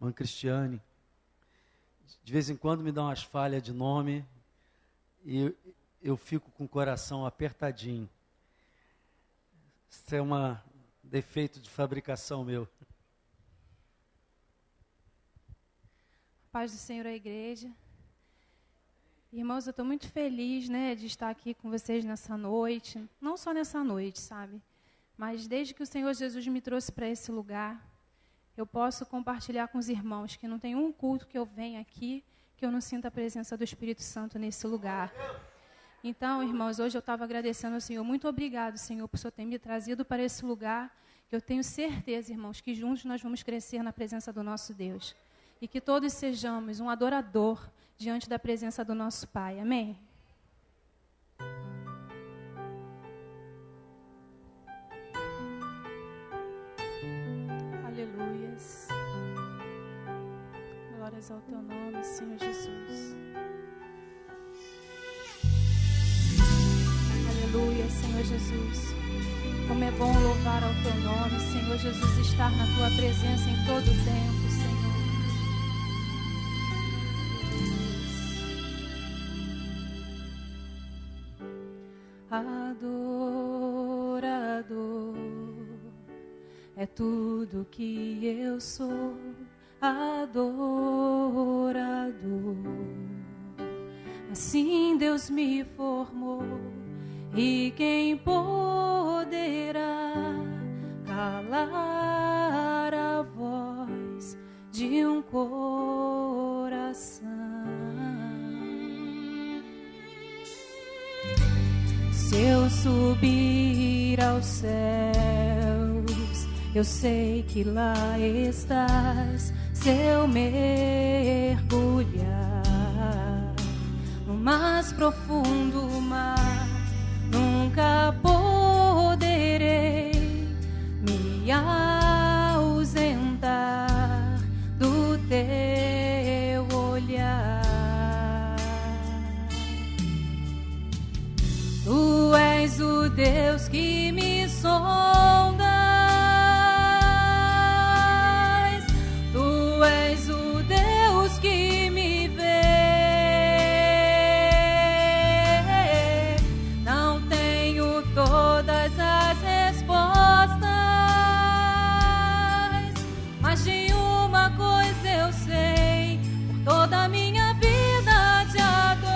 irmã Cristiane. De vez em quando me dá umas falhas de nome e eu fico com o coração apertadinho. Isso é um defeito de fabricação meu. Paz do Senhor à igreja. Irmãos, eu estou muito feliz, de estar aqui com vocês nessa noite. Não só nessa noite, sabe? Mas desde que o Senhor Jesus me trouxe para esse lugar, eu posso compartilhar com os irmãos que não tem um culto que eu venha aqui que eu não sinta a presença do Espírito Santo nesse lugar. Então, irmãos, hoje eu estava agradecendo ao Senhor. Muito obrigado, Senhor, por o Senhor ter me trazido para esse lugar. Eu tenho certeza, irmãos, que juntos nós vamos crescer na presença do nosso Deus. E que todos sejamos um adorador diante da presença do nosso Pai. Amém? Aleluias. Glórias ao teu nome, Senhor Jesus. Aleluia, Senhor Jesus. Como é bom louvar ao teu nome, Senhor Jesus, estar na tua presença em todo o tempo, Senhor. Adorador é tudo que eu sou, adorador. Assim Deus me formou, e quem poderá calar a voz de um coração? Se eu subir aos céus, eu sei que lá estás. Se eu mergulhar no mais profundo mar, nunca poderei me ausentar do teu olhar. Tu és o Deus que me sondas, tu és o Deus que me vê. Não tenho todas as respostas, mas de uma coisa eu sei: por toda a minha vida te adorarei.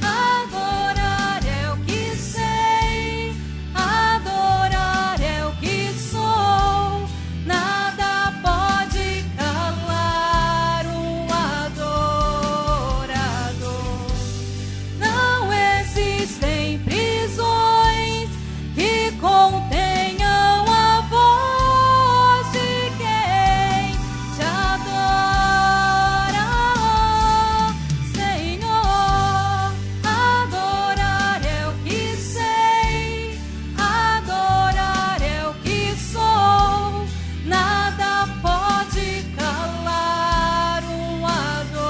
Adorar é o que sei, adorar é o que sou. Nada pode calar um adorador. Não existem prisões que contenham a voz de quem te adora, Senhor. Adorar é o que sei, adorar é o que sou. Nada pode calar um adorador.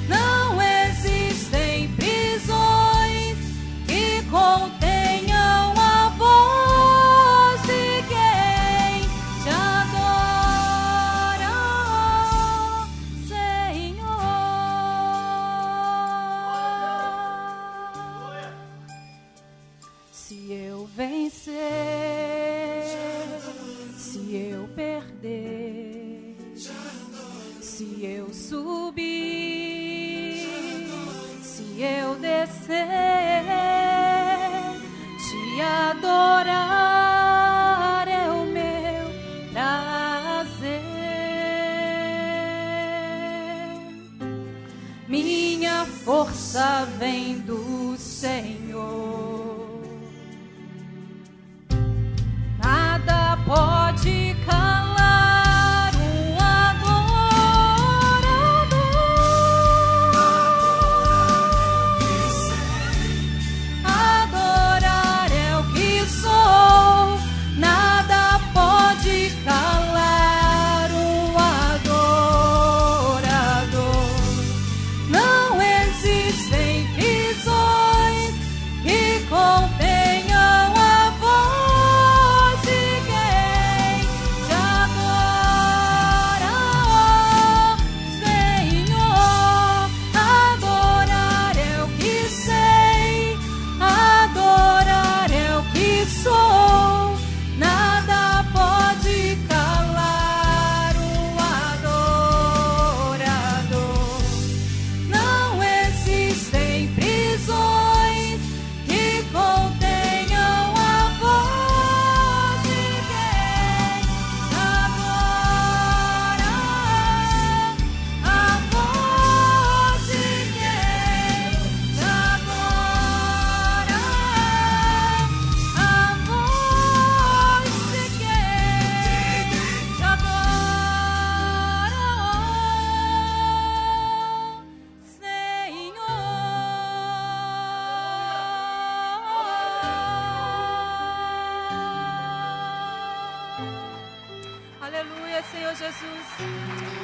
Não existem prisões que contenham a voz de quem te adora, Senhor. Se eu vencer, se eu perder, se eu subir, se eu descer, te adorar é o meu prazer. Minha força vem do Senhor. Nada pode calar um adorador. Jesus.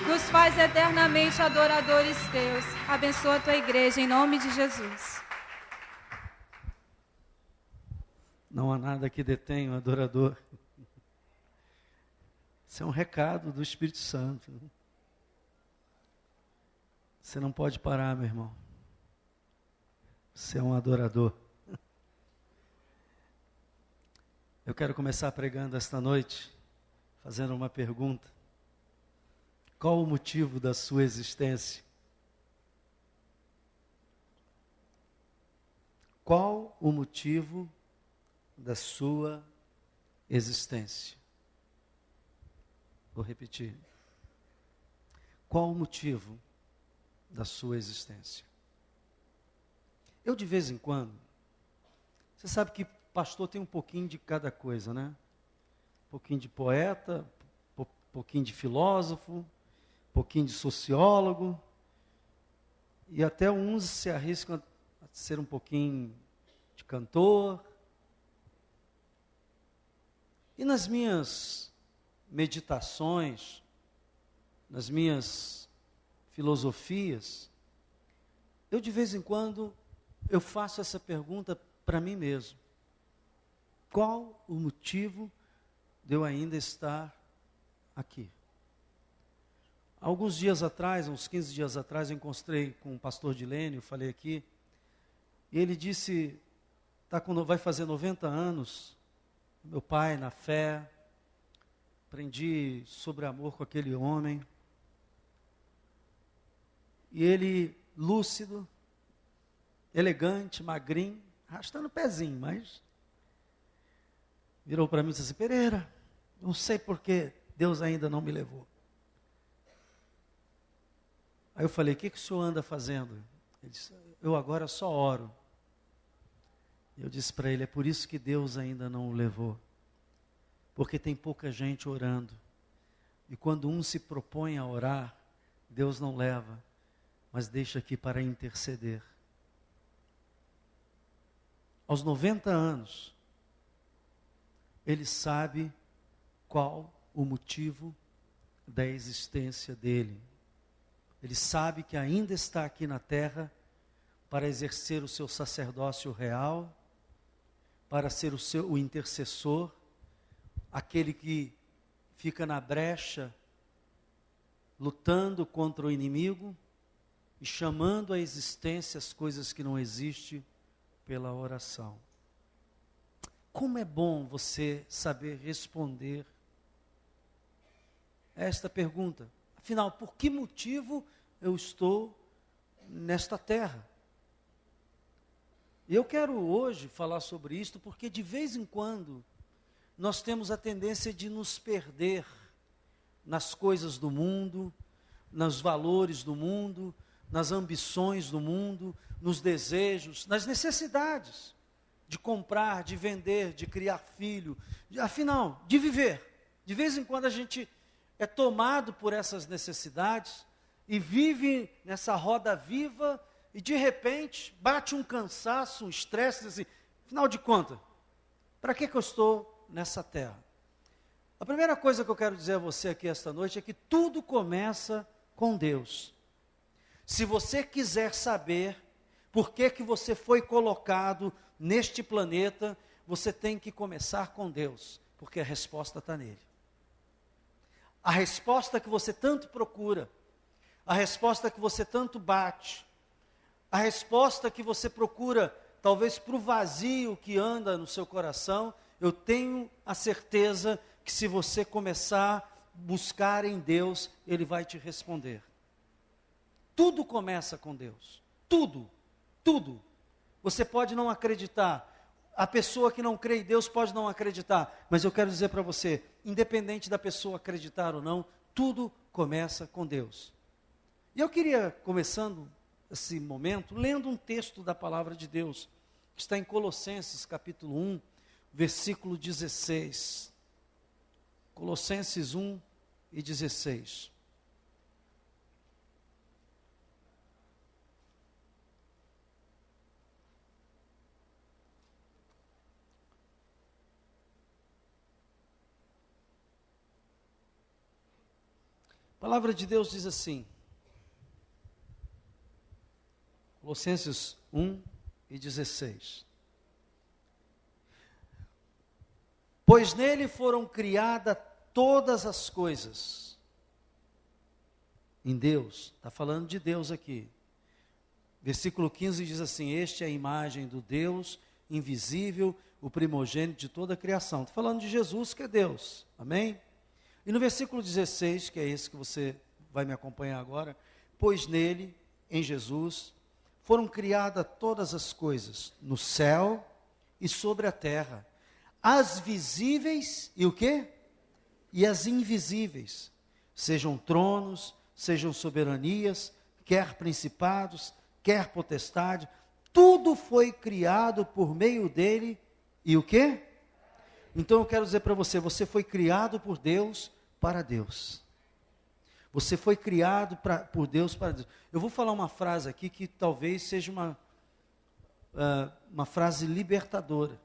Nos faz eternamente adoradores teus. Abençoa a tua igreja, em nome de Jesus. Não há nada que detenha o adorador. Isso é um recado do Espírito Santo. Você não pode parar, meu irmão. Você é um adorador. Eu quero começar pregando esta noite, fazendo uma pergunta. Qual o motivo da sua existência? Qual o motivo da sua existência? Vou repetir. Qual o motivo da sua existência? Eu, de vez em quando, você sabe que pastor tem um pouquinho de cada coisa, né? Um pouquinho de poeta, um pouquinho de filósofo, um pouquinho de sociólogo, e até uns se arriscam a ser um pouquinho de cantor. E nas minhas meditações, nas minhas filosofias, eu de vez em quando eu faço essa pergunta para mim mesmo. Qual o motivo de eu ainda estar aqui? Alguns dias atrás, uns 15 dias atrás, eu encontrei com o pastor Dilênio, falei aqui, e ele disse, vai fazer 90 anos, meu pai na fé, aprendi sobre amor com aquele homem, e ele lúcido, elegante, magrinho, arrastando o pezinho, mas virou para mim e disse assim, Pereira, não sei por que Deus ainda não me levou. Aí eu falei, o que o senhor anda fazendo? Ele disse, eu agora só oro. Eu disse para ele, é por isso que Deus ainda não o levou. Porque tem pouca gente orando. E quando um se propõe a orar, Deus não leva, mas deixa aqui para interceder. Aos 90 anos, ele sabe qual o motivo da existência dele. Ele sabe que ainda está aqui na terra para exercer o seu sacerdócio real, para ser o intercessor, aquele que fica na brecha, lutando contra o inimigo e chamando à existência as coisas que não existem pela oração. Como é bom você saber responder a esta pergunta. Afinal, por que motivo eu estou nesta terra? E eu quero hoje falar sobre isto porque de vez em quando nós temos a tendência de nos perder nas coisas do mundo, nos valores do mundo, nas ambições do mundo, nos desejos, nas necessidades de comprar, de vender, de criar filho, afinal, de viver. De vez em quando a gente é tomado por essas necessidades e vive nessa roda viva e de repente bate um cansaço, um estresse, assim, afinal de contas, para que eu estou nessa terra? A primeira coisa que eu quero dizer a você aqui esta noite é que tudo começa com Deus. Se você quiser saber por que você foi colocado neste planeta, você tem que começar com Deus, porque a resposta está nele. A resposta que você tanto procura, a resposta que você tanto bate, a resposta que você procura, talvez para o vazio que anda no seu coração, eu tenho a certeza que se você começar a buscar em Deus, Ele vai te responder. Tudo começa com Deus. Tudo. Tudo. Você pode não acreditar. A pessoa que não crê em Deus pode não acreditar. Mas eu quero dizer para você, independente da pessoa acreditar ou não, tudo começa com Deus. E eu queria, começando esse momento, lendo um texto da palavra de Deus, que está em Colossenses capítulo 1, versículo 16. Colossenses 1 e 16. palavra de Deus diz assim, Colossenses 1:16. Pois nele foram criadas todas as coisas. Em Deus, está falando de Deus aqui. Versículo 15 diz assim, este é a imagem do Deus invisível, o primogênito de toda a criação. Está falando de Jesus, que é Deus. Amém? E no versículo 16, que é esse que você vai me acompanhar agora, pois nele, em Jesus, foram criadas todas as coisas, no céu e sobre a terra, as visíveis e o quê? E as invisíveis, sejam tronos, sejam soberanias, quer principados, quer potestade, tudo foi criado por meio dele, e o quê? Então eu quero dizer para você, você foi criado por Deus para Deus. Você foi criado por Deus para Deus. Eu vou falar uma frase aqui que talvez seja uma frase libertadora.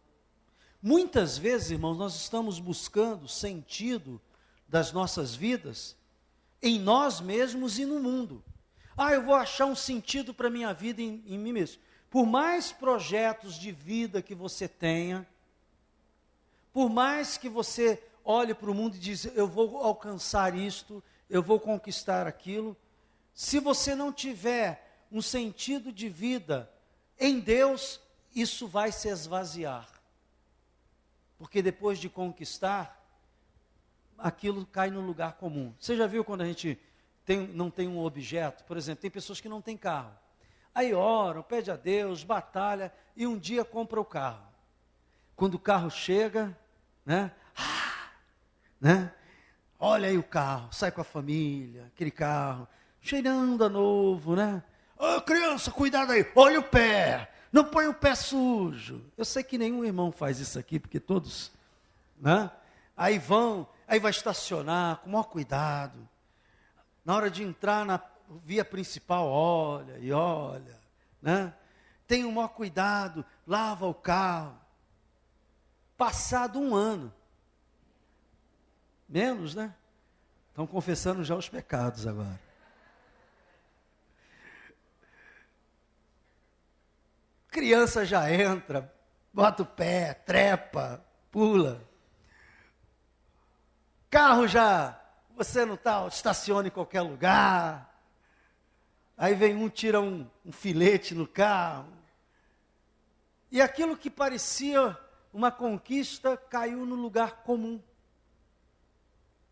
Muitas vezes, irmãos, nós estamos buscando sentido das nossas vidas em nós mesmos e no mundo. Eu vou achar um sentido para a minha vida em mim mesmo. Por mais projetos de vida que você tenha, por mais que você olhe para o mundo e diz, eu vou alcançar isto, eu vou conquistar aquilo, se você não tiver um sentido de vida em Deus, isso vai se esvaziar. Porque depois de conquistar, aquilo cai no lugar comum. Você já viu quando a gente não tem um objeto? Por exemplo, tem pessoas que não têm carro. Aí oram, pede a Deus, batalha, e um dia compra o carro. Quando o carro chega, né? Olha aí o carro, sai com a família, aquele carro, cheirando a novo, né? Criança, cuidado aí, olha o pé, não põe o pé sujo. Eu sei que nenhum irmão faz isso aqui, porque todos, né? Aí vai estacionar com o maior cuidado. Na hora de entrar na via principal, olha, né? Tem o maior cuidado, lava o carro. Passado um ano, menos, né? Estão confessando já os pecados agora. Criança já entra, bota o pé, trepa, pula. Carro já, você não está, estaciona em qualquer lugar. Aí vem tira um filete no carro. E aquilo que parecia uma conquista caiu no lugar comum.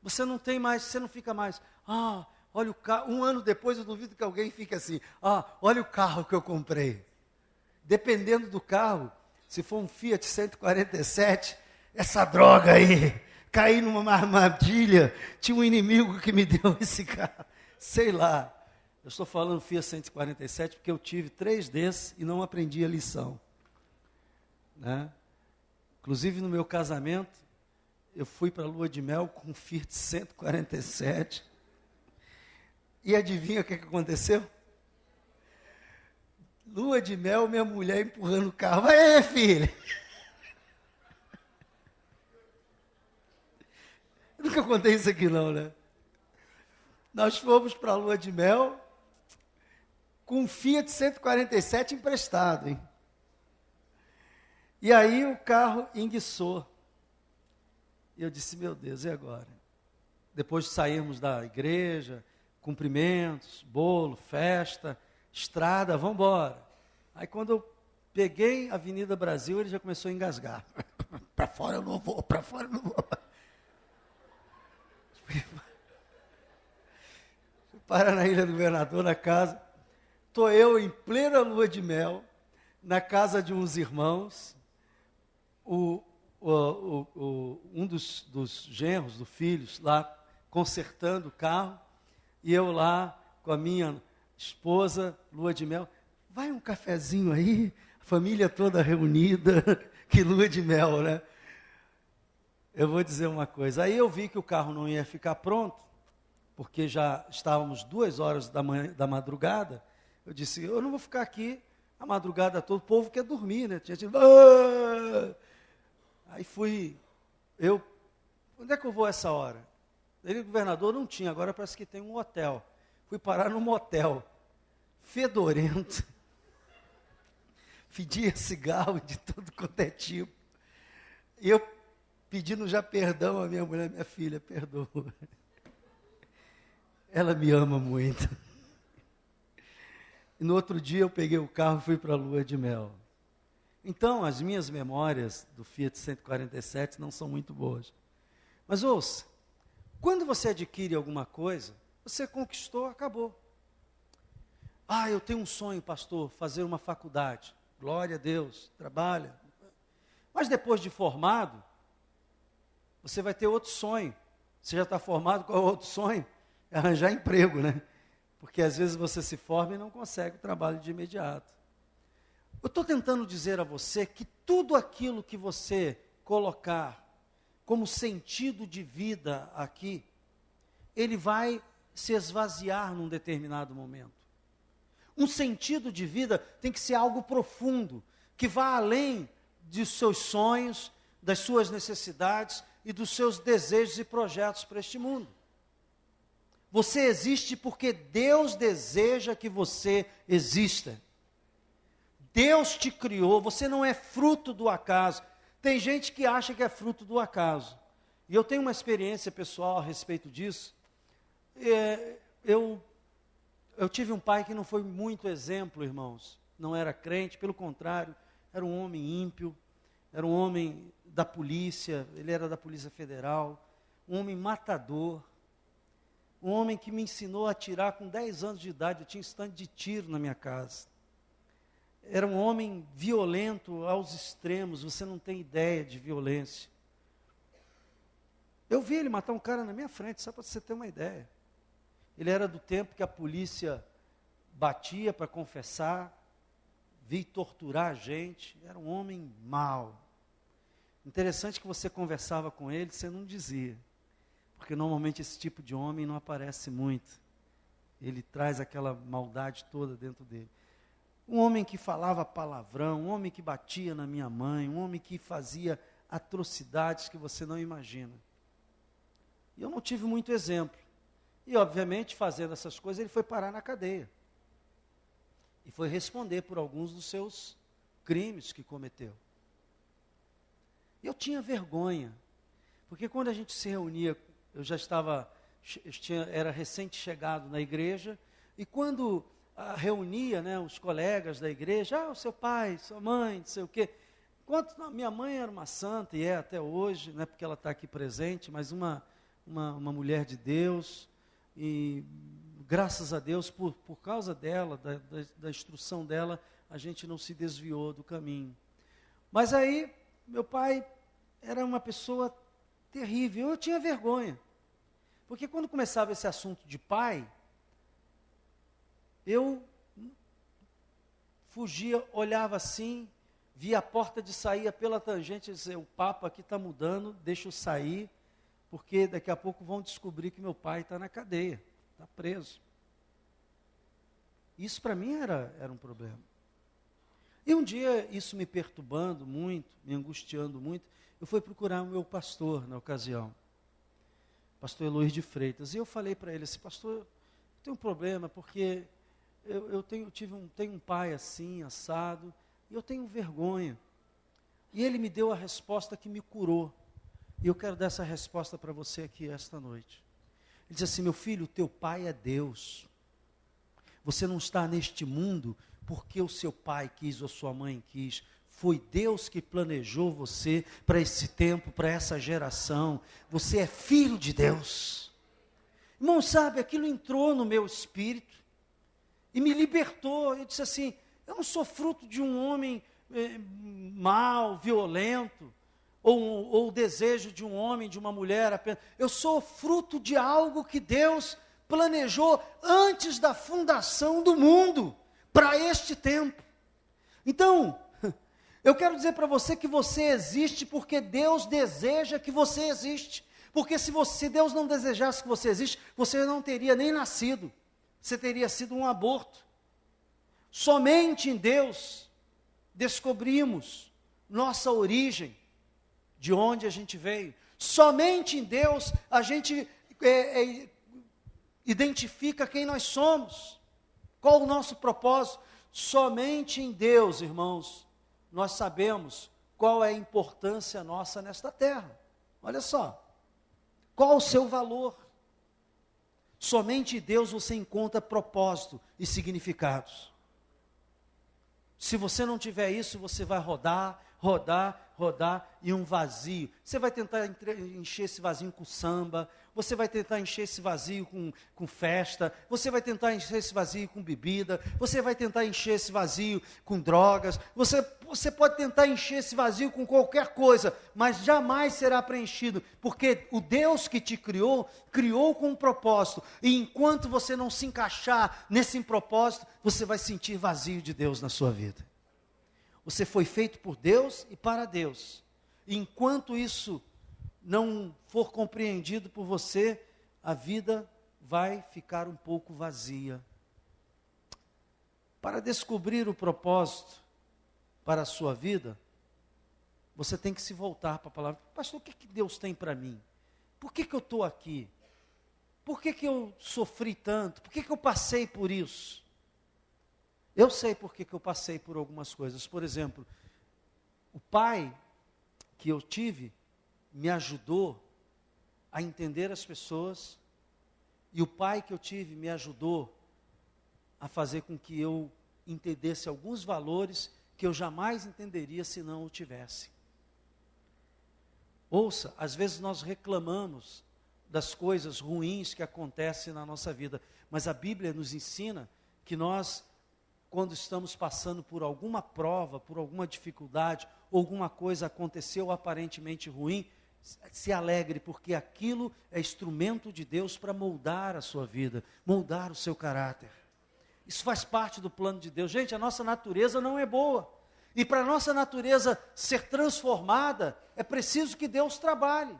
Você não tem mais, você não fica mais, olha o carro. Um ano depois eu duvido que alguém fique assim, olha o carro que eu comprei. Dependendo do carro, se for um Fiat 147, essa droga aí, caí numa armadilha, tinha um inimigo que me deu esse carro, sei lá. Eu estou falando Fiat 147 porque eu tive 3 desses e não aprendi a lição. Né? Inclusive no meu casamento, eu fui para a lua de mel com um Fiat 147. E adivinha o que aconteceu? Lua de mel, minha mulher empurrando o carro. Vai, filha! Eu nunca contei isso aqui não, né? Nós fomos para a lua de mel com um Fiat 147 emprestado, hein? E aí o carro enguiçou. E eu disse, meu Deus, e agora? Depois de sairmos da igreja, cumprimentos, bolo, festa, estrada, vamos embora. Aí quando eu peguei a Avenida Brasil, ele já começou a engasgar. Para fora eu não vou, para fora eu não vou. Para na Ilha do Governador, na casa. Estou eu em plena lua de mel, na casa de uns irmãos. Um dos genros, dos filhos, lá consertando o carro, e eu lá com a minha esposa, lua de mel. Vai um cafezinho aí, a família toda reunida, que lua de mel, né? Eu vou dizer uma coisa, aí eu vi que o carro não ia ficar pronto, porque já estávamos 2 horas da madrugada. Eu disse, eu não vou ficar aqui a madrugada toda, o povo quer dormir, né? Tinha tipo, Aí fui, onde é que eu vou essa hora? Ele, governador, não tinha, agora parece que tem um hotel. Fui parar num motel, fedorento, fedia cigarro de todo quanto é tipo. E eu pedindo já perdão à minha mulher, minha filha, perdoa. Ela me ama muito. E no outro dia eu peguei o carro e fui para a lua de mel. Então, as minhas memórias do Fiat 147 não são muito boas. Mas ouça, quando você adquire alguma coisa, você conquistou, acabou. Ah, eu tenho um sonho, pastor, fazer uma faculdade. Glória a Deus, trabalha. Mas depois de formado, você vai ter outro sonho. Você já está formado, qual é o outro sonho? É arranjar emprego, né? Porque às vezes você se forma e não consegue o trabalho de imediato. Eu estou tentando dizer a você que tudo aquilo que você colocar como sentido de vida aqui, ele vai se esvaziar num determinado momento. Um sentido de vida tem que ser algo profundo, que vá além dos seus sonhos, das suas necessidades e dos seus desejos e projetos para este mundo. Você existe porque Deus deseja que você exista. Deus te criou, você não é fruto do acaso. Tem gente que acha que é fruto do acaso. E eu tenho uma experiência pessoal a respeito disso. Eu tive um pai que não foi muito exemplo, irmãos. Não era crente, pelo contrário, era um homem ímpio, era um homem da polícia, ele era da Polícia Federal, um homem matador, um homem que me ensinou a atirar com 10 anos de idade. Eu tinha stand de tiro na minha casa. Era um homem violento aos extremos, você não tem ideia de violência. Eu vi ele matar um cara na minha frente, só para você ter uma ideia. Ele era do tempo que a polícia batia para confessar, vi torturar a gente, era um homem mau. Interessante que você conversava com ele, você não dizia, porque normalmente esse tipo de homem não aparece muito. Ele traz aquela maldade toda dentro dele. Um homem que falava palavrão, um homem que batia na minha mãe, um homem que fazia atrocidades que você não imagina. E eu não tive muito exemplo. E, obviamente, fazendo essas coisas, ele foi parar na cadeia. E foi responder por alguns dos seus crimes que cometeu. Eu tinha vergonha, porque quando a gente se reunia, era recente-chegado na igreja, e quando reunia, né, os colegas da igreja, o seu pai, sua mãe, não sei o quê. Minha mãe era uma santa, e é até hoje, não é porque ela está aqui presente, mas uma mulher de Deus, e graças a Deus, por causa dela, da instrução dela, a gente não se desviou do caminho. Mas aí, meu pai era uma pessoa terrível, eu tinha vergonha, porque quando começava esse assunto de pai, eu fugia, olhava assim, via a porta de saída pela tangente e dizia, o papo aqui está mudando, deixa eu sair, porque daqui a pouco vão descobrir que meu pai está na cadeia, está preso. Isso para mim era um problema. E um dia, isso me perturbando muito, me angustiando muito, eu fui procurar o meu pastor na ocasião, pastor Eloir de Freitas, e eu falei para ele assim, pastor, eu tenho um problema, porque eu tenho um pai assim, assado, e eu tenho vergonha. E ele me deu a resposta que me curou. E eu quero dar essa resposta para você aqui esta noite. Ele diz assim, meu filho, o teu pai é Deus. Você não está neste mundo porque o seu pai quis ou sua mãe quis. Foi Deus que planejou você para esse tempo, para essa geração. Você é filho de Deus. Irmão, sabe, aquilo entrou no meu espírito e me libertou. Eu disse assim, eu não sou fruto de um homem mau, violento, ou o desejo de um homem, de uma mulher apenas. Eu sou fruto de algo que Deus planejou antes da fundação do mundo, para este tempo. Então, eu quero dizer para você que você existe porque Deus deseja que você existe. Porque se Deus não desejasse que você existe, você não teria nem nascido. Você teria sido um aborto. Somente em Deus descobrimos nossa origem, de onde a gente veio. Somente em Deus a gente identifica quem nós somos, qual o nosso propósito. Somente em Deus, irmãos, nós sabemos qual é a importância nossa nesta terra. Olha só, qual o seu valor? Somente em Deus você encontra propósito e significados. Se você não tiver isso, você vai rodar e um vazio. Você vai tentar encher esse vazio com samba, você vai tentar encher esse vazio com festa, você vai tentar encher esse vazio com bebida, você vai tentar encher esse vazio com drogas, você pode tentar encher esse vazio com qualquer coisa, mas jamais será preenchido, porque o Deus que te criou com um propósito, e enquanto você não se encaixar nesse propósito, você vai sentir vazio de Deus na sua vida. Você foi feito por Deus e para Deus. E enquanto isso não for compreendido por você, a vida vai ficar um pouco vazia. Para descobrir o propósito para a sua vida, você tem que se voltar para a palavra. Pastor, o que Deus tem para mim? Por que eu estou aqui? Por que eu sofri tanto? Por que eu passei por isso? Eu sei por que eu passei por algumas coisas. Por exemplo, o pai que eu tive me ajudou a entender as pessoas, e o pai que eu tive me ajudou a fazer com que eu entendesse alguns valores que eu jamais entenderia se não o tivesse. Ouça, às vezes nós reclamamos das coisas ruins que acontecem na nossa vida, mas a Bíblia nos ensina que nós, quando estamos passando por alguma prova, por alguma dificuldade, ou alguma coisa aconteceu aparentemente ruim, se alegre, porque aquilo é instrumento de Deus para moldar a sua vida, moldar o seu caráter. Isso faz parte do plano de Deus. Gente, a nossa natureza não é boa. E para a nossa natureza ser transformada, é preciso que Deus trabalhe.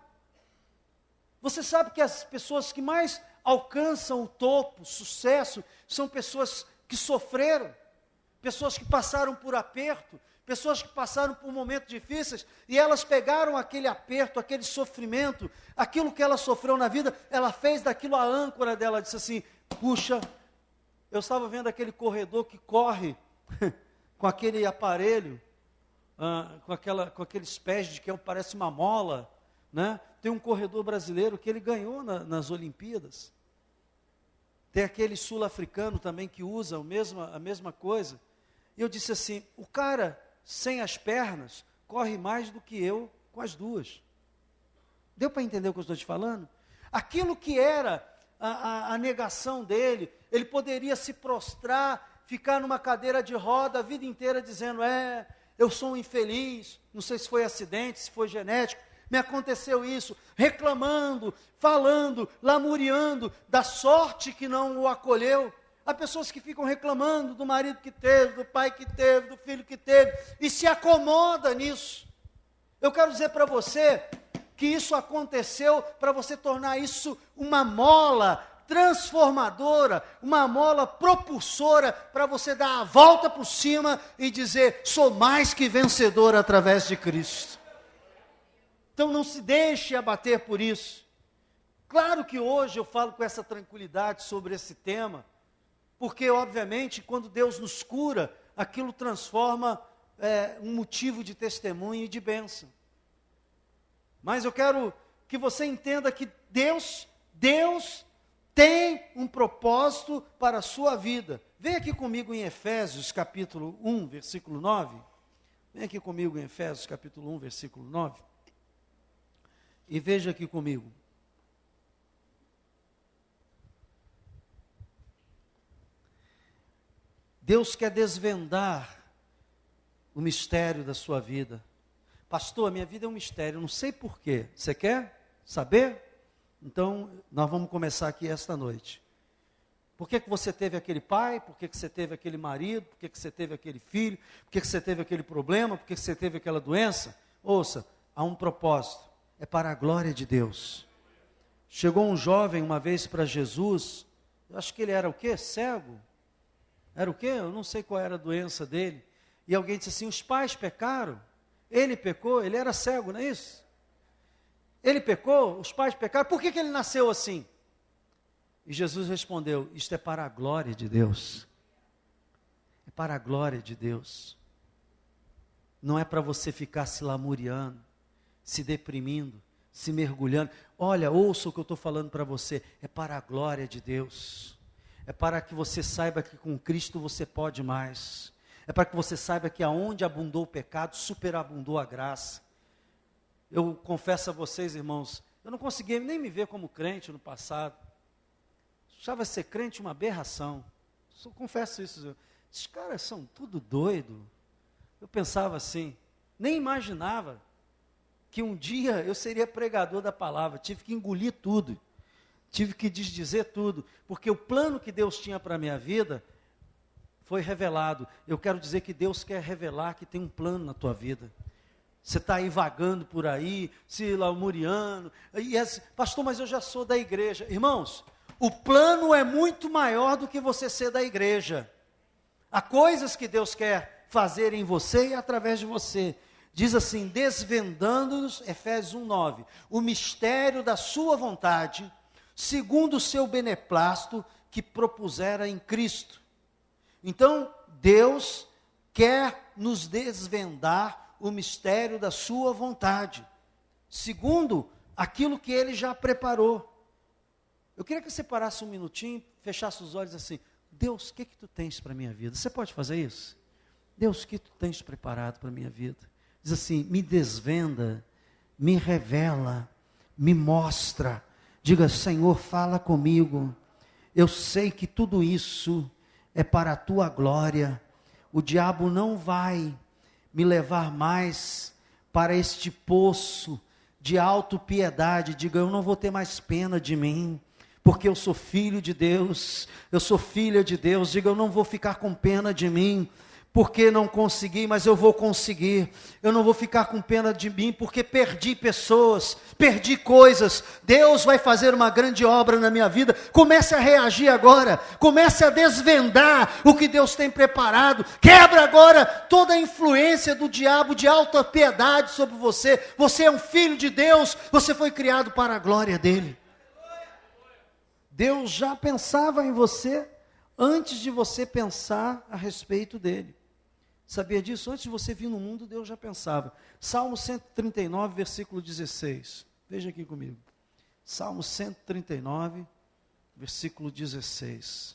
Você sabe que as pessoas que mais alcançam o topo, sucesso, são pessoas que sofreram, pessoas que passaram por aperto, pessoas que passaram por momentos difíceis, e elas pegaram aquele aperto, aquele sofrimento, aquilo que ela sofreu na vida, ela fez daquilo a âncora dela, disse assim, puxa, eu estava vendo aquele corredor que corre com aquele aparelho, com aqueles pés de que parece uma mola, né? Tem um corredor brasileiro que ele ganhou nas Olimpíadas. Tem aquele sul-africano também que usa a mesma coisa. E eu disse assim, o cara sem as pernas corre mais do que eu com as duas. Deu para entender o que eu estou te falando? Aquilo que era a negação dele, ele poderia se prostrar, ficar numa cadeira de roda a vida inteira dizendo, eu sou um infeliz, não sei se foi acidente, se foi genético, me aconteceu isso, reclamando, falando, lamuriando da sorte que não o acolheu. Há pessoas que ficam reclamando do marido que teve, do pai que teve, do filho que teve, e se acomoda nisso. Eu quero dizer para você que isso aconteceu para você tornar isso uma mola transformadora, uma mola propulsora para você dar a volta por cima e dizer, sou mais que vencedor através de Cristo. Então não se deixe abater por isso. Claro que hoje eu falo com essa tranquilidade sobre esse tema, porque obviamente quando Deus nos cura, aquilo transforma um motivo de testemunho e de bênção. Mas eu quero que você entenda que Deus tem um propósito para a sua vida. Vem aqui comigo em Efésios capítulo 1, versículo 9. Vem aqui comigo em Efésios capítulo 1, versículo 9. E veja aqui comigo. Deus quer desvendar o mistério da sua vida. Pastor, a minha vida é um mistério, eu não sei porquê. Você quer saber? Então, nós vamos começar aqui esta noite. Por que você teve aquele pai? Por que você teve aquele marido? Por que você teve aquele filho? Por que você teve aquele problema? Por que você teve aquela doença? Ouça, há um propósito. É para a glória de Deus. Chegou um jovem uma vez para Jesus, eu acho que ele era o quê? Cego? Era o quê? Eu não sei qual era a doença dele. E alguém disse assim, os pais pecaram, ele pecou, ele era cego, não é isso? Ele pecou, os pais pecaram, por que ele nasceu assim? E Jesus respondeu, isto é para a glória de Deus. É para a glória de Deus. Não é para você ficar se lamuriando, se deprimindo, se mergulhando. Olha, ouça o que eu estou falando para você. É para a glória de Deus. É para que você saiba que com Cristo você pode mais. É para que você saiba que aonde abundou o pecado, superabundou a graça. Eu confesso a vocês, irmãos, eu não conseguia nem me ver como crente no passado. Achava ser crente uma aberração. Só confesso isso. Esses caras são tudo doido. Eu pensava assim, nem imaginava que um dia eu seria pregador da palavra. Tive que engolir tudo. Tive que desdizer tudo. Porque o plano que Deus tinha para a minha vida foi revelado. Eu quero dizer que Deus quer revelar que tem um plano na tua vida. Você está aí vagando por aí, se lamuriando. Pastor, mas eu já sou da igreja. Irmãos, o plano é muito maior do que você ser da igreja. Há coisas que Deus quer fazer em você e através de você. Diz assim, desvendando-nos, Efésios 1:9, o mistério da sua vontade, segundo o seu beneplácito que propusera em Cristo. Então, Deus quer nos desvendar o mistério da sua vontade, segundo aquilo que Ele já preparou. Eu queria que você parasse um minutinho, fechasse os olhos assim, Deus, o que tu tens para a minha vida? Você pode fazer isso? Deus, o que tu tens preparado para a minha vida? Diz assim, me desvenda, me revela, me mostra. Diga, Senhor, fala comigo. Eu sei que tudo isso é para a tua glória. O diabo não vai me levar mais para este poço de autopiedade. Diga, eu não vou ter mais pena de mim, porque eu sou filho de Deus, eu sou filha de Deus. Diga, eu não vou ficar com pena de mim, porque não consegui, mas eu vou conseguir. Eu não vou ficar com pena de mim, porque perdi pessoas, perdi coisas. Deus vai fazer uma grande obra na minha vida. Comece a reagir agora, comece a desvendar o que Deus tem preparado. Quebra agora toda a influência do diabo de alta piedade sobre você. Você é um filho de Deus, você foi criado para a glória dele. Deus já pensava em você antes de você pensar a respeito dele. Sabia disso? Antes de você vir no mundo, Deus já pensava. Salmo 139, versículo 16. Veja aqui comigo. Salmo 139, versículo 16.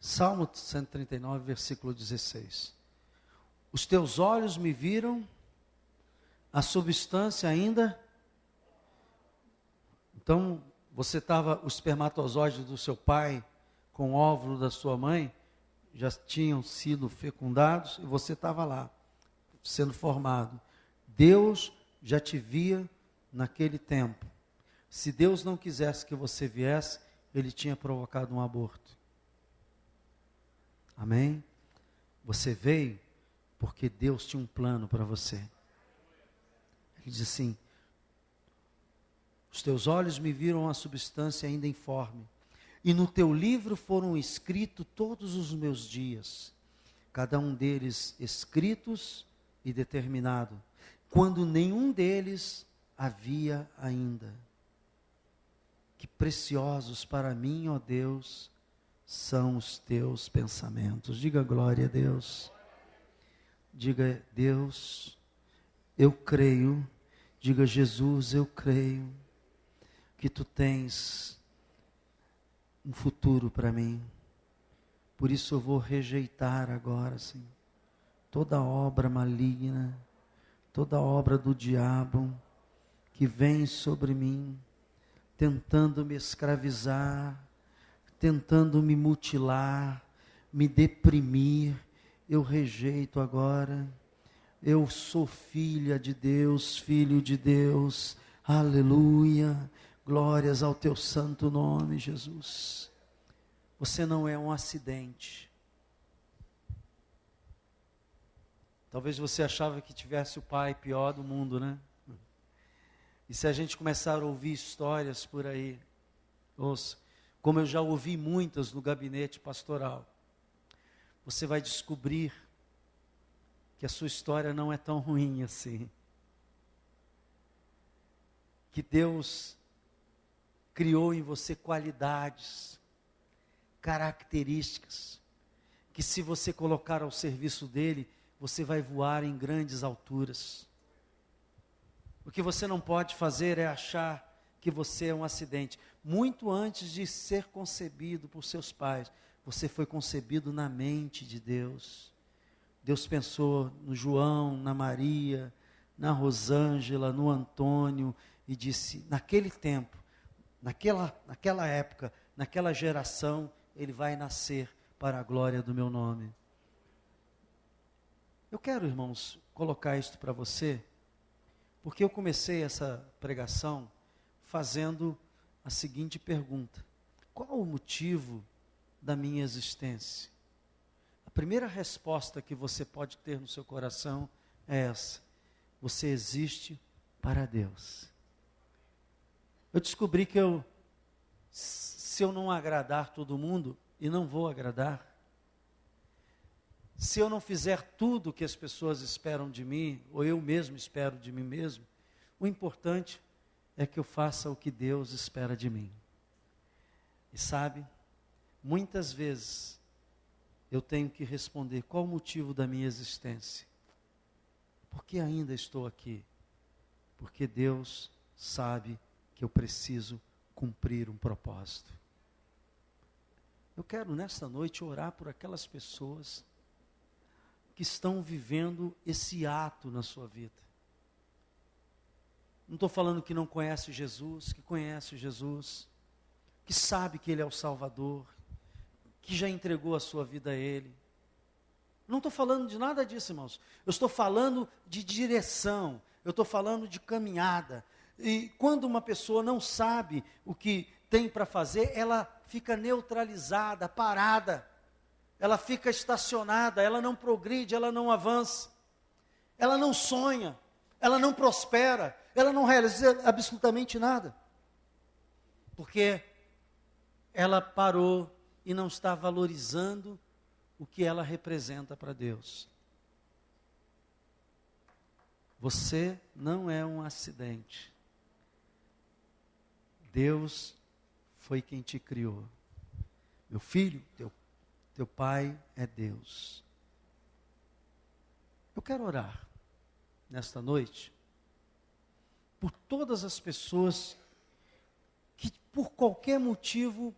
Salmo 139, versículo 16. Os teus olhos me viram, a substância ainda. Então, você estava, os espermatozoides do seu pai, com o óvulo da sua mãe, já tinham sido fecundados, e você estava lá, sendo formado. Deus já te via naquele tempo. Se Deus não quisesse que você viesse, Ele tinha provocado um aborto. Amém? Você veio porque Deus tinha um plano para você. Ele diz assim, os teus olhos me viram a substância ainda informe, e no teu livro foram escritos todos os meus dias, cada um deles escritos e determinado, quando nenhum deles havia ainda. Que preciosos para mim, ó Deus, são os teus pensamentos. Diga glória a Deus. Diga, Deus, eu creio. Diga, Jesus, eu creio que tu tens um futuro para mim. Por isso eu vou rejeitar agora, Senhor, toda obra maligna, toda obra do diabo que vem sobre mim, tentando me escravizar, tentando me mutilar, me deprimir. Eu rejeito agora. Eu sou filha de Deus, filho de Deus. Aleluia. Glórias ao teu santo nome, Jesus. Você não é um acidente. Talvez você achava que tivesse o pai pior do mundo, né? E se a gente começar a ouvir histórias por aí, ouça, como eu já ouvi muitas no gabinete pastoral, você vai descobrir que a sua história não é tão ruim assim. Que Deus criou em você qualidades, características, que se você colocar ao serviço dele, você vai voar em grandes alturas. O que você não pode fazer é achar que você é um acidente. Muito antes de ser concebido por seus pais, você foi concebido na mente de Deus. Deus pensou no João, na Maria, na Rosângela, no Antônio, e disse, naquele tempo, naquela época, naquela geração, ele vai nascer para a glória do meu nome. Eu quero, irmãos, colocar isto para você, porque eu comecei essa pregação fazendo a seguinte pergunta: qual o motivo da minha existência? A primeira resposta que você pode ter no seu coração é essa: você existe para Deus. Eu descobri que se eu não agradar todo mundo, e não vou agradar, se eu não fizer tudo o que as pessoas esperam de mim, ou eu mesmo espero de mim mesmo, o importante é que eu faça o que Deus espera de mim. E sabe, muitas vezes eu tenho que responder: qual o motivo da minha existência? Por que ainda estou aqui? Porque Deus sabe que eu preciso cumprir um propósito. Eu quero nesta noite orar por aquelas pessoas que estão vivendo esse ato na sua vida. Não estou falando que não conhece Jesus, que conhece Jesus, que sabe que Ele é o Salvador, que já entregou a sua vida a Ele. Não estou falando de nada disso, irmãos. Eu estou falando de direção, eu estou falando de caminhada. E quando uma pessoa não sabe o que tem para fazer, ela fica neutralizada, parada. Ela fica estacionada, ela não progride, ela não avança. Ela não sonha, ela não prospera, ela não realiza absolutamente nada. Porque ela parou e não está valorizando o que ela representa para Deus. Você não é um acidente. Deus foi quem te criou. Meu filho, teu pai é Deus. Eu quero orar nesta noite por todas as pessoas que por qualquer motivo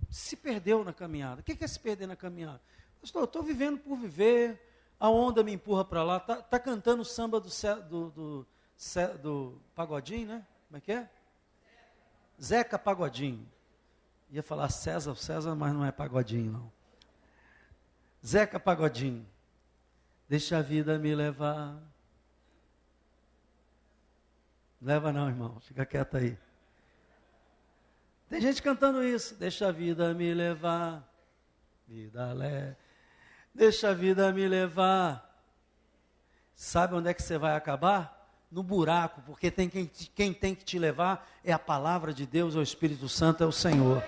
se perdeu na caminhada. O que é se perder na caminhada? Pastor, eu estou vivendo por viver, a onda me empurra para lá, tá cantando o samba do Pagodinho, né? Como é que é? Zeca Pagodinho. Ia falar César, mas não é Pagodinho, não. Zeca Pagodinho. Deixa a vida me levar. Leva não, irmão, fica quieto aí. Tem gente cantando isso. Deixa a vida me levar. Vida leve. Deixa a vida me levar. Sabe onde é que você vai acabar? No buraco, porque quem tem que te levar é a palavra de Deus, é o Espírito Santo, é o Senhor.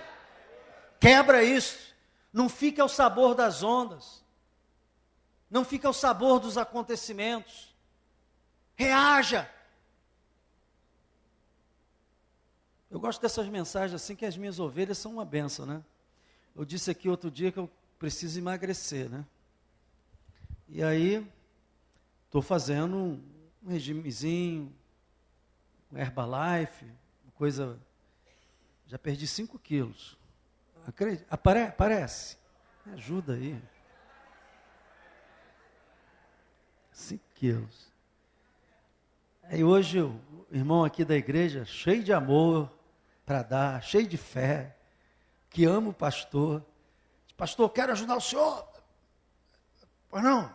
Quebra isso. Não fique ao sabor das ondas. Não fique ao sabor dos acontecimentos. Reaja. Eu gosto dessas mensagens assim, que as minhas ovelhas são uma benção, né? Eu disse aqui outro dia que eu preciso emagrecer, né? E aí, estou fazendo um regimezinho, um Herbalife, uma coisa, já perdi 5 quilos. Parece? Me ajuda aí. 5 quilos. Aí hoje o irmão aqui da igreja, cheio de amor para dar, cheio de fé, que ama o pastor. Pastor, quero ajudar o senhor. Pois não?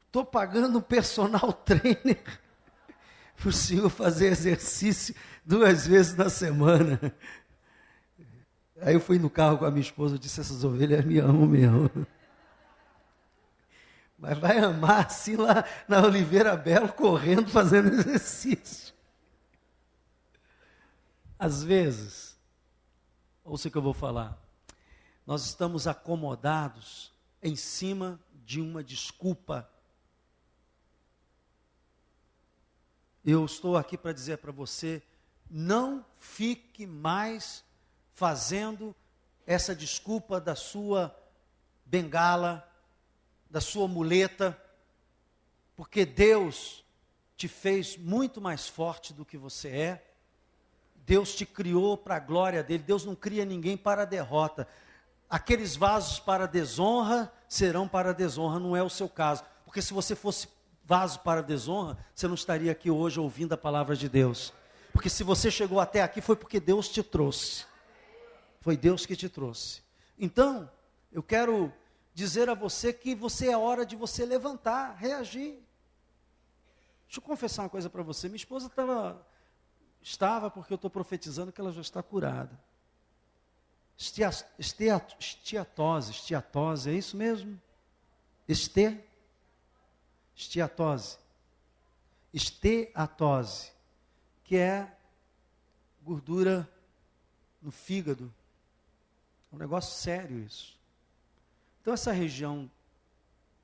Estou pagando um personal trainer para o senhor fazer exercício 2 vezes na semana. Aí eu fui no carro com a minha esposa, eu disse, essas ovelhas me amam mesmo. Mas vai amar assim lá na Oliveira Belo, correndo, fazendo exercício. Às vezes, ouça o que eu vou falar, nós estamos acomodados em cima de uma desculpa. Eu estou aqui para dizer para você, não fique mais fazendo essa desculpa da sua bengala, da sua muleta, porque Deus te fez muito mais forte do que você é. Deus te criou para a glória dele. Deus não cria ninguém para a derrota. Aqueles vasos para a desonra serão para a desonra, não é o seu caso. Porque se você fosse vaso para a desonra, você não estaria aqui hoje ouvindo a palavra de Deus. Porque se você chegou até aqui foi porque Deus te trouxe. Foi Deus que te trouxe. Então, eu quero dizer a você que é hora de você levantar, reagir. Deixa eu confessar uma coisa para você. Minha esposa estava, porque eu estou profetizando que ela já está curada. Esteatose, é isso mesmo? Esteatose, que é gordura no fígado. É um negócio sério isso. Então essa região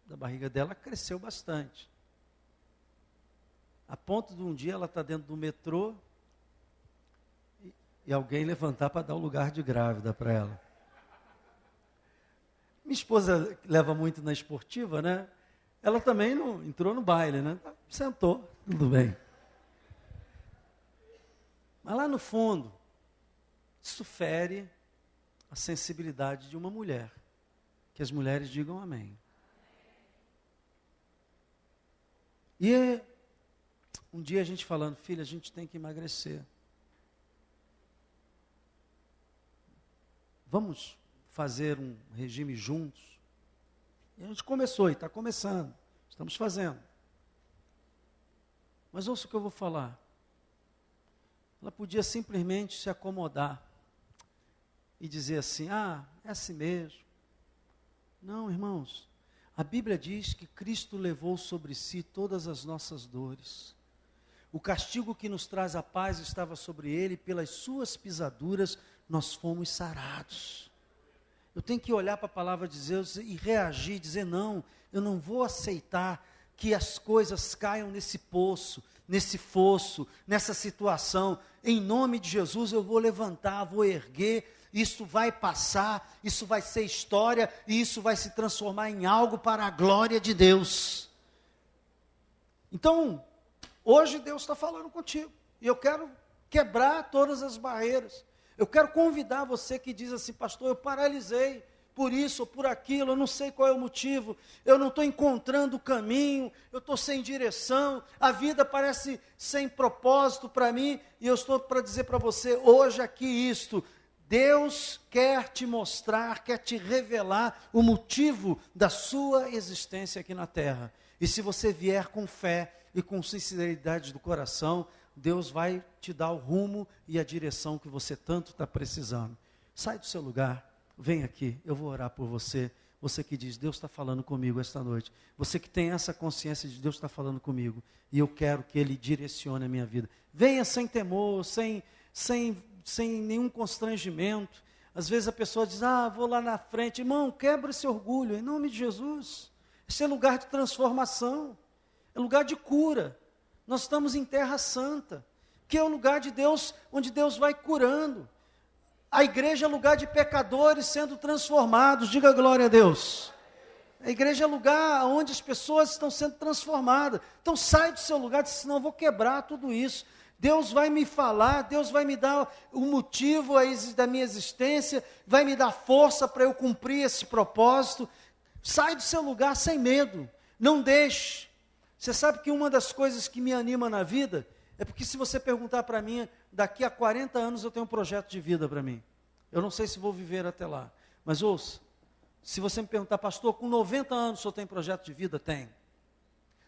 da barriga dela cresceu bastante. A ponto de um dia ela está dentro do metrô e alguém levantar para dar um lugar de grávida para ela. Minha esposa leva muito na esportiva, né? Ela também não entrou no baile, né? Sentou, tudo bem. Mas lá no fundo, isso fere a sensibilidade de uma mulher. Que as mulheres digam amém. E um dia a gente falando, filha, a gente tem que emagrecer. Vamos fazer um regime juntos? E a gente começou, e está começando. Estamos fazendo. Mas ouça o que eu vou falar. Ela podia simplesmente se acomodar e dizer assim, é assim mesmo. Não, irmãos, a Bíblia diz que Cristo levou sobre si todas as nossas dores. O castigo que nos traz a paz estava sobre ele, pelas suas pisaduras nós fomos sarados. Eu tenho que olhar para a palavra de Deus e reagir, dizer não, eu não vou aceitar que as coisas caiam nesse poço, nesse fosso, nessa situação. Em nome de Jesus eu vou levantar, vou erguer. Isso vai passar, isso vai ser história, e isso vai se transformar em algo para a glória de Deus. Então, hoje Deus está falando contigo, e eu quero quebrar todas as barreiras. Eu quero convidar você que diz assim, pastor, eu paralisei por isso ou por aquilo, eu não sei qual é o motivo, eu não estou encontrando o caminho, eu estou sem direção, a vida parece sem propósito para mim, e eu estou para dizer para você, hoje aqui isto, Deus quer te mostrar, quer te revelar o motivo da sua existência aqui na terra. E se você vier com fé e com sinceridade do coração, Deus vai te dar o rumo e a direção que você tanto está precisando. Sai do seu lugar, vem aqui, eu vou orar por você. Você que diz, Deus está falando comigo esta noite. Você que tem essa consciência de Deus está falando comigo. E eu quero que Ele direcione a minha vida. Venha sem temor, sem nenhum constrangimento. Às vezes a pessoa diz, vou lá na frente. Irmão, quebra esse orgulho, em nome de Jesus. Esse é lugar de transformação, é lugar de cura. Nós estamos em terra santa, que é o lugar de Deus, onde Deus vai curando. A igreja é lugar de pecadores sendo transformados, diga glória a Deus. A igreja é lugar onde as pessoas estão sendo transformadas. Então sai do seu lugar, senão eu vou quebrar tudo isso. Deus vai me falar, Deus vai me dar o motivo da minha existência, vai me dar força para eu cumprir esse propósito. Sai do seu lugar sem medo, não deixe. Você sabe que uma das coisas que me anima na vida, é porque se você perguntar para mim, daqui a 40 anos eu tenho um projeto de vida para mim. Eu não sei se vou viver até lá, mas ouça, se você me perguntar, pastor, com 90 anos o senhor tem projeto de vida? Tem.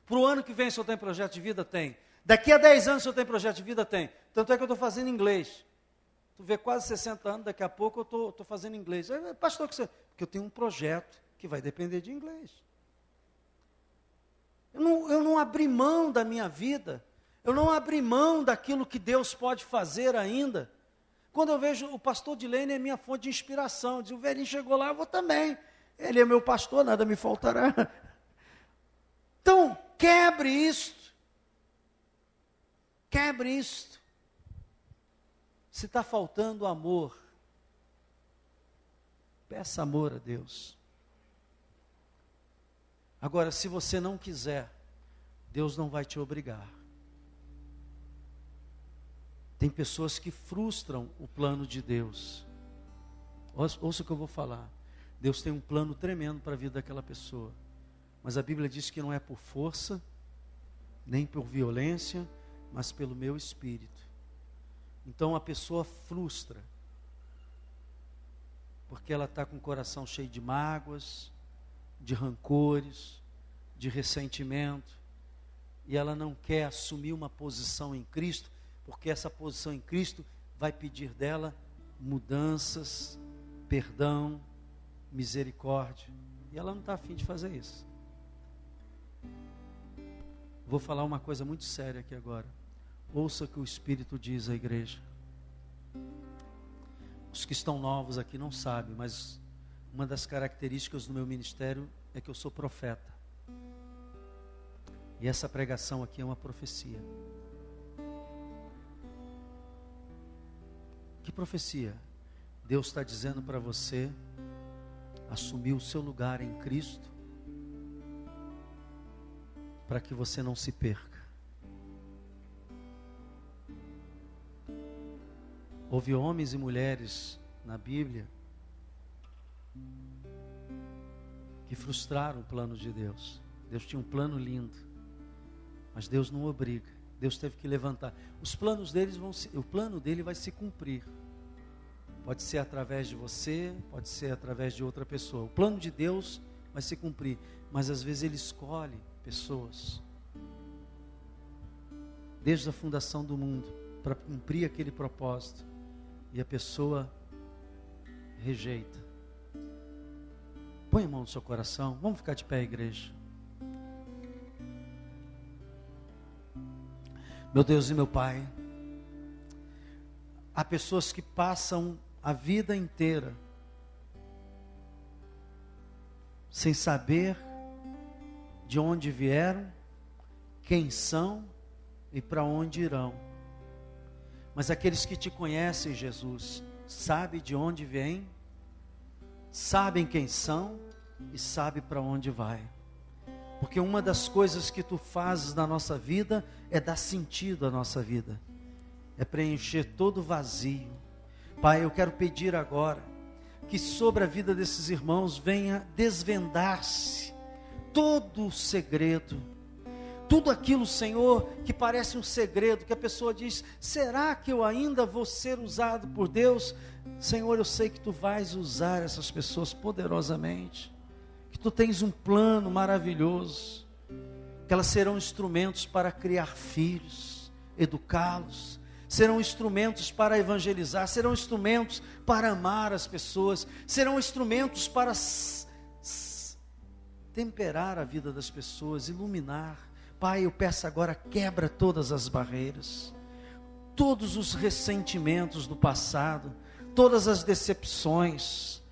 Para o ano que vem o senhor tem projeto de vida? Tem. Daqui a 10 anos o senhor tem projeto de vida? Tem. Tanto é que eu estou fazendo inglês. Tu vê quase 60 anos, daqui a pouco eu estou fazendo inglês. Pastor, porque eu tenho um projeto que vai depender de inglês. Eu não abri mão da minha vida. Eu não abri mão daquilo que Deus pode fazer ainda. Quando eu vejo o pastor Dilene é minha fonte de inspiração. Diz, o velhinho chegou lá, eu vou também. Ele é meu pastor, nada me faltará. Então, quebre isto. Quebre isto. Se está faltando amor, peça amor a Deus. Agora, se você não quiser, Deus não vai te obrigar. Tem pessoas que frustram o plano de Deus. Ouça o que eu vou falar. Deus tem um plano tremendo para a vida daquela pessoa. Mas a Bíblia diz que não é por força, nem por violência, mas pelo meu espírito. Então a pessoa frustra, porque ela está com o coração cheio de mágoas, de rancores, de ressentimento, e ela não quer assumir uma posição em Cristo, porque essa posição em Cristo vai pedir dela mudanças, perdão, misericórdia, e ela não está afim de fazer isso. Vou falar uma coisa muito séria aqui agora. Ouça o que o Espírito diz à igreja. Os que estão novos aqui não sabem, mas uma das características do meu ministério é que eu sou profeta. E essa pregação aqui é uma profecia. Que profecia? Deus está dizendo para você assumir o seu lugar em Cristo, para que você não se perca. Houve homens e mulheres na Bíblia que frustraram o plano de Deus. Deus tinha um plano lindo, mas Deus não obriga. Deus teve que levantar. Os planos deles o plano dele vai se cumprir. Pode ser através de você, pode ser através de outra pessoa. O plano de Deus vai se cumprir, mas às vezes Ele escolhe pessoas desde a fundação do mundo para cumprir aquele propósito, e a pessoa rejeita. Põe a mão no seu coração. Vamos ficar de pé, igreja. Meu Deus e meu Pai, há pessoas que passam a vida inteira sem saber de onde vieram, quem são e para onde irão. Mas aqueles que te conhecem, Jesus, sabem de onde vêm, sabem quem são e sabem para onde vai. Porque uma das coisas que tu fazes na nossa vida é dar sentido à nossa vida, é preencher todo o vazio. Pai, eu quero pedir agora que sobre a vida desses irmãos venha desvendar-se todo o segredo, tudo aquilo, Senhor, que parece um segredo, que a pessoa diz, será que eu ainda vou ser usado por Deus? Senhor, eu sei que tu vais usar essas pessoas poderosamente, que tu tens um plano maravilhoso, que elas serão instrumentos para criar filhos, educá-los, serão instrumentos para evangelizar, serão instrumentos para amar as pessoas, serão instrumentos para temperar a vida das pessoas, iluminar. Pai, eu peço agora, quebra todas as barreiras, todos os ressentimentos do passado, todas as decepções,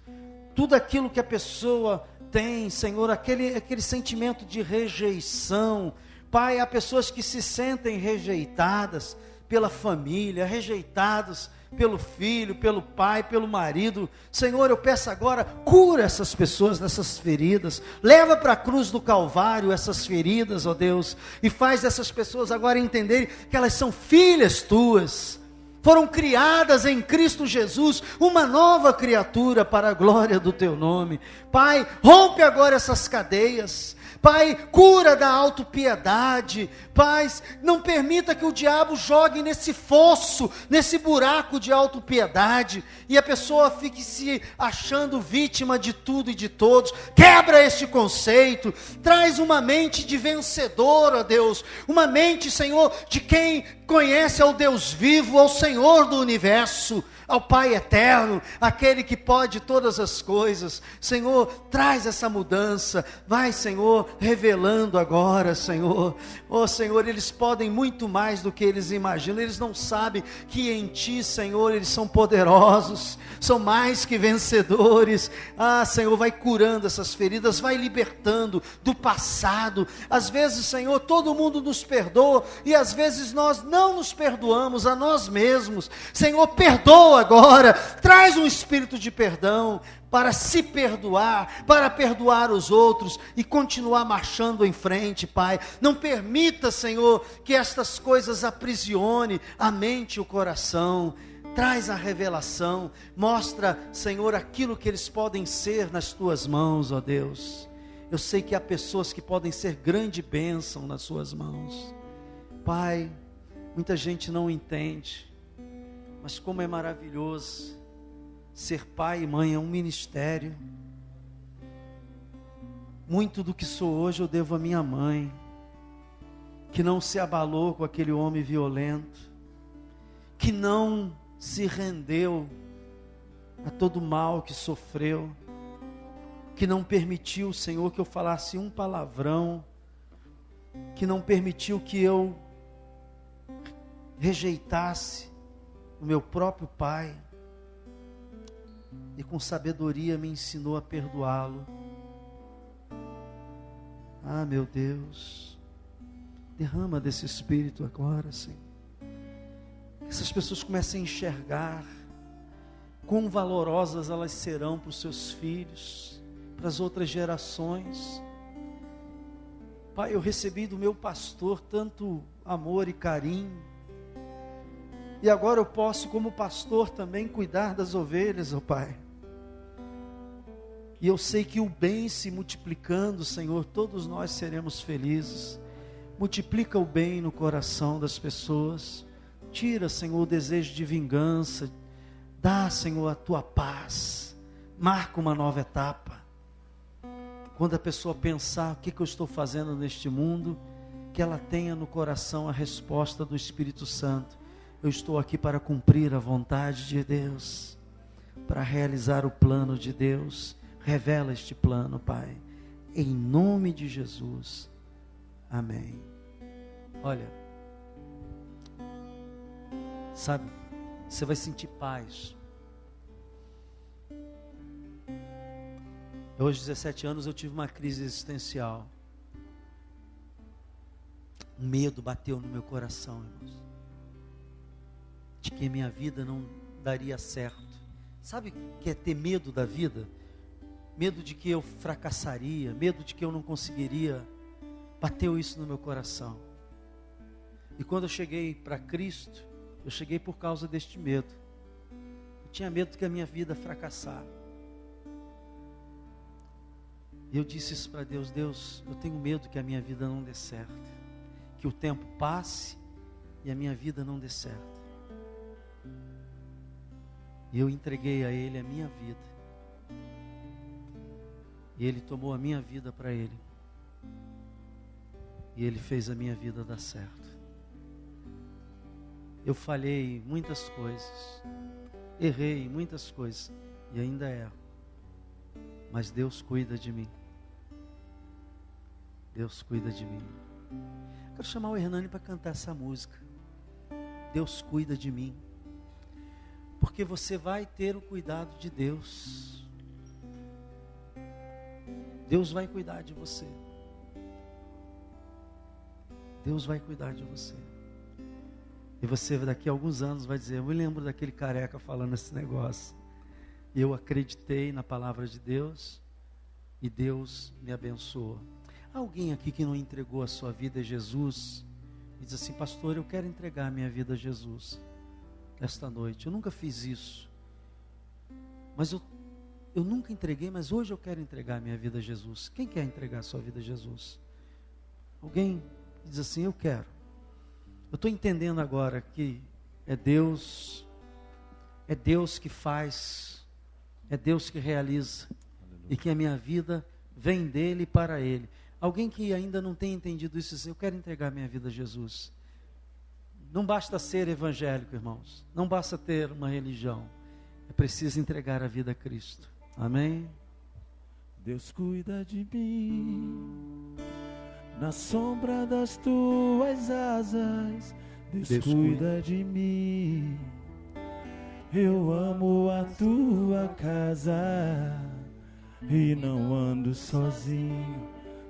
tudo aquilo que a pessoa tem, Senhor, aquele sentimento de rejeição. Pai, há pessoas que se sentem rejeitadas pela família, rejeitados pelo filho, pelo pai, pelo marido. Senhor, eu peço agora, cura essas pessoas dessas feridas, leva para a cruz do Calvário essas feridas, ó Deus, e faz essas pessoas agora entenderem que elas são filhas tuas, foram criadas em Cristo Jesus, uma nova criatura para a glória do teu nome. Pai, rompe agora essas cadeias. Pai, cura da autopiedade. Pai, não permita que o diabo jogue nesse fosso, nesse buraco de autopiedade, e a pessoa fique se achando vítima de tudo e de todos. Quebra este conceito, traz uma mente de vencedor, ó Deus, uma mente, Senhor, de quem conhece ao Deus vivo, ao Senhor Senhor do universo, ao Pai eterno, aquele que pode todas as coisas. Senhor, traz essa mudança, vai, Senhor, revelando agora, Senhor. Oh, Senhor, eles podem muito mais do que eles imaginam, eles não sabem que em Ti, Senhor, eles são poderosos, são mais que vencedores. Ah, Senhor, vai curando essas feridas, vai libertando do passado. Às vezes, Senhor, todo mundo nos perdoa, e às vezes nós não nos perdoamos a nós mesmos. Senhor, perdoa agora, traz um espírito de perdão, para se perdoar, para perdoar os outros, e continuar marchando em frente, Pai. Não permita, Senhor, que estas coisas aprisione a mente e o coração. Traz a revelação, mostra, Senhor, aquilo que eles podem ser nas Tuas mãos, ó Deus. Eu sei que há pessoas que podem ser grande bênção nas Suas mãos. Pai, muita gente não entende, mas como é maravilhoso ser pai e mãe, é um ministério. Muito do que sou hoje eu devo à minha mãe, que não se abalou com aquele homem violento, que não se rendeu a todo mal que sofreu, que não permitiu, Senhor, que eu falasse um palavrão, que não permitiu que eu rejeitasse o meu próprio pai, e com sabedoria me ensinou a perdoá-lo. Ah, meu Deus, derrama desse Espírito agora, Senhor. Que essas pessoas comecem a enxergar quão valorosas elas serão para os seus filhos, para as outras gerações. Pai, eu recebi do meu pastor tanto amor e carinho, e agora eu posso, como pastor, também cuidar das ovelhas, ó Pai. E eu sei que o bem se multiplicando, Senhor, todos nós seremos felizes. Multiplica o bem no coração das pessoas. Tira, Senhor, o desejo de vingança. Dá, Senhor, a Tua paz. Marca uma nova etapa. Quando a pessoa pensar, o que eu estou fazendo neste mundo, que ela tenha no coração a resposta do Espírito Santo. Eu estou aqui para cumprir a vontade de Deus, para realizar o plano de Deus. Revela este plano, Pai, em nome de Jesus, amém. Olha, sabe, você vai sentir paz. Eu, aos 17 anos, eu tive uma crise existencial. Um medo bateu no meu coração, irmãos, de que minha vida não daria certo. Sabe o que é ter medo da vida? Medo de que eu fracassaria, medo de que eu não conseguiria. Bateu isso no meu coração. E quando eu cheguei para Cristo, eu cheguei por causa deste medo. Eu tinha medo que a minha vida fracassar. E eu disse isso para Deus: Deus, eu tenho medo que a minha vida não dê certo, que o tempo passe e a minha vida não dê certo. E eu entreguei a Ele a minha vida. E Ele tomou a minha vida para Ele. E Ele fez a minha vida dar certo. Eu falhei em muitas coisas, errei em muitas coisas, e ainda erro. Mas Deus cuida de mim. Deus cuida de mim. Quero chamar o Hernani para cantar essa música. Deus cuida de mim. Porque você vai ter o cuidado de Deus. Deus vai cuidar de você. Deus vai cuidar de você. E você daqui a alguns anos vai dizer: eu me lembro daquele careca falando esse negócio. E eu acreditei na palavra de Deus. E Deus me abençoou. Há alguém aqui que não entregou a sua vida a Jesus? E diz assim: pastor, eu quero entregar a minha vida a Jesus esta noite. Eu nunca fiz isso. Mas eu nunca entreguei, mas hoje eu quero entregar a minha vida a Jesus. Quem quer entregar a sua vida a Jesus? Alguém diz assim: eu quero. Eu estou entendendo agora que é Deus que faz, é Deus que realiza. Aleluia. E que a minha vida vem dele e para ele. Alguém que ainda não tem entendido isso, diz: eu quero entregar a minha vida a Jesus. Não basta ser evangélico, irmãos. Não basta ter uma religião. É preciso entregar a vida a Cristo. Amém? Deus cuida de mim, na sombra das tuas asas. Deus cuida de mim. Eu amo a tua casa e não ando sozinho.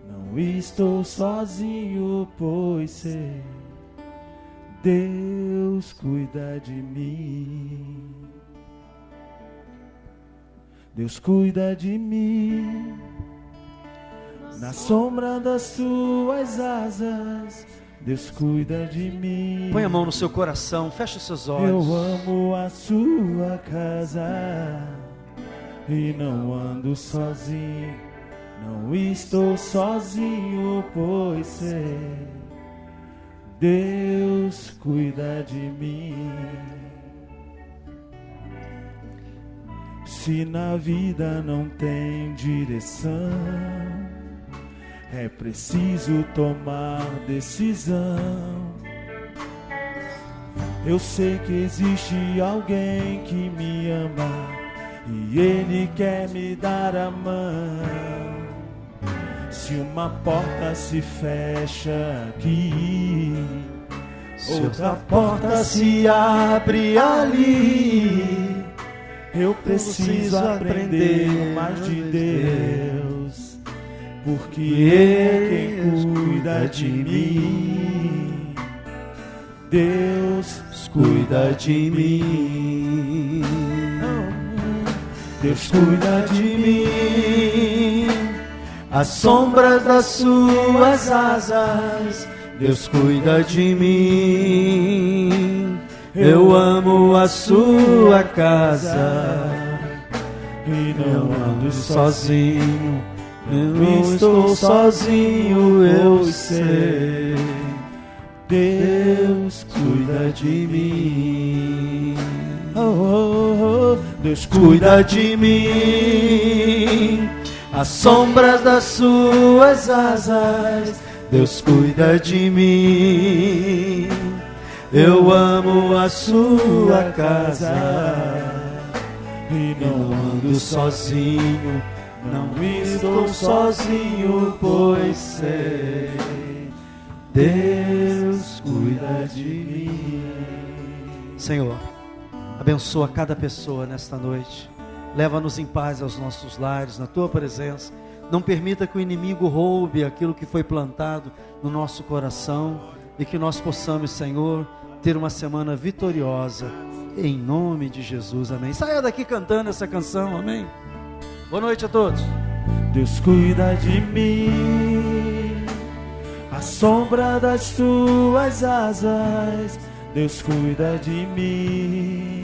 Não estou sozinho, pois sei, Deus cuida de mim. Deus cuida de mim, na sombra das tuas asas. Deus cuida de mim. Põe a mão no seu coração, feche os seus olhos. Eu amo a sua casa e não ando sozinho. Não estou sozinho, pois sei, Deus cuida de mim. Se na vida não tem direção, é preciso tomar decisão. Eu sei que existe alguém que me ama e Ele quer me dar a mão. Se uma porta se fecha aqui, outra porta se abre ali. Eu preciso aprender mais de Deus, porque Ele é quem cuida de mim. Deus cuida de mim. Deus cuida de mim, à sombra das suas asas. Deus cuida de mim. Eu amo a sua casa e não ando sozinho. Não estou sozinho, eu sei, Deus cuida de mim. Oh, oh, oh. Deus cuida de mim, à sombra das suas asas. Deus cuida de mim. Eu amo a sua casa e não ando sozinho. Não estou sozinho, pois sei, Deus cuida de mim. Senhor, abençoa cada pessoa nesta noite. Leva-nos em paz aos nossos lares, na Tua presença. Não permita que o inimigo roube aquilo que foi plantado no nosso coração. E que nós possamos, Senhor, ter uma semana vitoriosa. Em nome de Jesus, amém. Saia daqui cantando essa canção, amém. Boa noite a todos. Deus cuida de mim, à sombra das tuas asas. Deus cuida de mim.